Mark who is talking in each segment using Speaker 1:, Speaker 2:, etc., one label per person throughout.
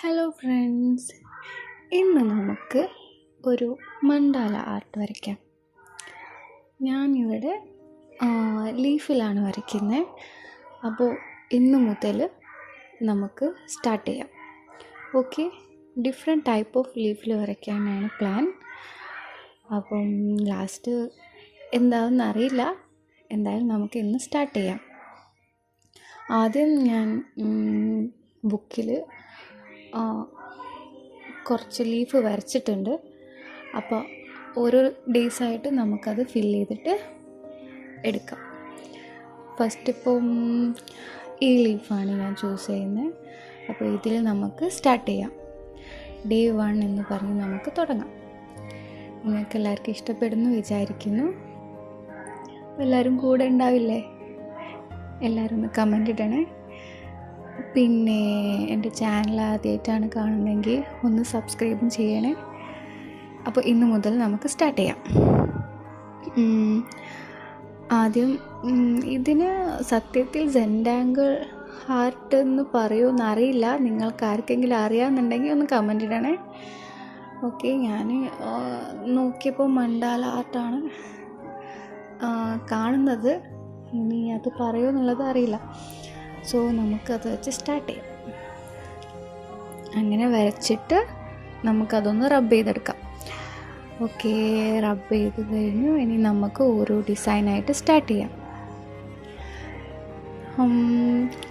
Speaker 1: Hello friends, ഇന്ന് നമുക്ക് ഒരു മണ്ടാല ആർട്ട് വരയ്ക്കാം. ഞാനിവിടെ ലീഫിലാണ് വരയ്ക്കുന്നത്. അപ്പോൾ ഇന്ന് മുതൽ നമുക്ക് സ്റ്റാർട്ട് ചെയ്യാം. ഓക്കെ, ഡിഫറെൻറ്റ് ടൈപ്പ് ഓഫ് ലീഫിൽ വരയ്ക്കാനാണ് പ്ലാൻ. അപ്പം ലാസ്റ്റ് എന്താണെന്ന് അറിയില്ല. എന്തായാലും നമുക്ക് ഇന്ന് സ്റ്റാർട്ട് ചെയ്യാം. ആദ്യം ഞാൻ ബുക്കിൽ കുറച്ച് ലീഫ് വരച്ചിട്ടുണ്ട്. അപ്പോൾ ഓരോ ഡേയ്സായിട്ട് നമുക്കത് ഫില്ല് ചെയ്തിട്ട് എടുക്കാം. ഫസ്റ്റ് ഇപ്പം ഈ ലീഫാണ് ഞാൻ ചൂസ് ചെയ്യുന്നത്. അപ്പോൾ ഇതിൽ നമുക്ക് സ്റ്റാർട്ട് ചെയ്യാം. ഡേ 1 എന്ന് പറഞ്ഞ് നമുക്ക് തുടങ്ങാം. നിങ്ങൾക്ക് എല്ലാവർക്കും ഇഷ്ടപ്പെടുന്നു വിചാരിക്കുന്നു. എല്ലാവരും കൂടെ ഉണ്ടാവില്ലേ? എല്ലാവരും ഒന്ന് കമൻ്റ് ഇടണേ. പിന്നെ എൻ്റെ ചാനൽ ആദ്യമായിട്ടാണ് കാണുന്നതെങ്കിൽ ഒന്ന് സബ്സ്ക്രൈബും ചെയ്യണേ. അപ്പോൾ ഇന്ന് മുതൽ നമുക്ക് സ്റ്റാർട്ട് ചെയ്യാം. ആദ്യം ഇതിന് സത്യത്തിൽ സെൻറ്റാങ്കിൾ ഹാർട്ട് എന്ന് പറയുമെന്ന് അറിയില്ല. നിങ്ങൾക്ക് ആർക്കെങ്കിലും അറിയാമെന്നുണ്ടെങ്കിൽ ഒന്ന് കമൻ്റ് ഇടണേ. ഓക്കെ, ഞാൻ നോക്കിയപ്പോൾ മണ്ടാല ആർട്ടാണ് കാണുന്നത്. ഇനി അത് പറയുമോ എന്നുള്ളത് അറിയില്ല. സോ നമുക്കത് വെച്ച് സ്റ്റാർട്ട് ചെയ്യാം. അങ്ങനെ വരച്ചിട്ട് നമുക്കതൊന്ന് റബ്ബ് ചെയ്തെടുക്കാം. ഓക്കെ, റബ്ബ് ചെയ്ത് കഴിഞ്ഞു. ഇനി നമുക്ക് ഓരോ ഡിസൈനായിട്ട് സ്റ്റാർട്ട് ചെയ്യാം.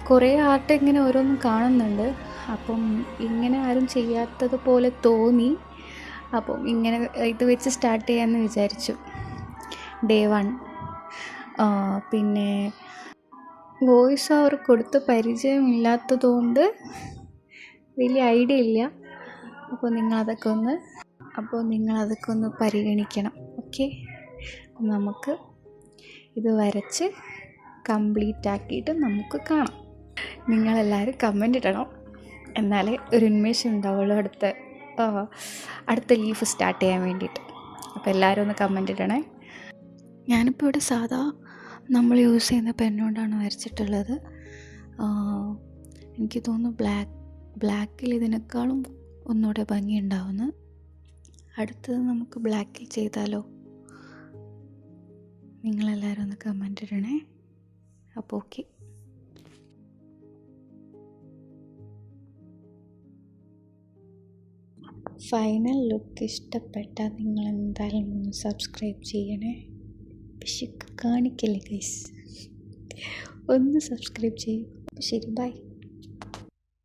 Speaker 1: കുറേ ആർട്ട് ഇങ്ങനെ ഓരോന്നും കാണുന്നുണ്ട്. അപ്പം ഇങ്ങനെ ആരും ചെയ്യാത്തത് പോലെ തോന്നി. അപ്പം ഇങ്ങനെ ഇത് വെച്ച് സ്റ്റാർട്ട് ചെയ്യാമെന്ന് വിചാരിച്ചു. ഡേ 1 പിന്നെ വോയിസ് ഓവർ കൊടുത്ത് പരിചയമില്ലാത്തതുകൊണ്ട് വലിയ ഐഡിയ ഇല്ല. അപ്പോൾ നിങ്ങളതൊക്കെ ഒന്ന് പരിഗണിക്കണം. ഓക്കെ, നമുക്ക് ഇത് വരച്ച് കംപ്ലീറ്റ് ആക്കിയിട്ട് നമുക്ക് കാണാം. നിങ്ങളെല്ലാവരും കമൻ്റ് ഇടണം, എന്നാലേ ഒരു ഉന്മേഷം ഉണ്ടാവുള്ളൂ അടുത്ത ലീഫ് സ്റ്റാർട്ട് ചെയ്യാൻ വേണ്ടിയിട്ട്. അപ്പോൾ എല്ലാവരും ഒന്ന് കമൻ്റ് ഇടണേ. ഞാനിപ്പോൾ ഇവിടെ സാധാ നമ്മൾ യൂസ് ചെയ്യുന്ന പെന്നുകൊണ്ടാണ് വരച്ചിട്ടുള്ളത്. എനിക്ക് തോന്നുന്നു ബ്ലാക്കിൽ ഇതിനേക്കാളും ഒന്നുകൂടെ ഭംഗിയുണ്ടാവുന്നു. അടുത്തത് നമുക്ക് ബ്ലാക്കിൽ ചെയ്താലോ? നിങ്ങളെല്ലാവരും ഒന്ന് കമൻ്റ് ഇടണേ. അപ്പോൾ ഓക്കെ, ഫൈനൽ ലുക്ക് ഇഷ്ടപ്പെട്ടാൽ നിങ്ങൾ എന്തായാലും ഒന്ന് സബ്സ്ക്രൈബ് ചെയ്യണേ. പിശുക്ക് കാണിക്കല്ലേ ഗൈസ്, ഒന്ന് സബ്സ്ക്രൈബ് ചെയ്യും. ശരി, ബൈ.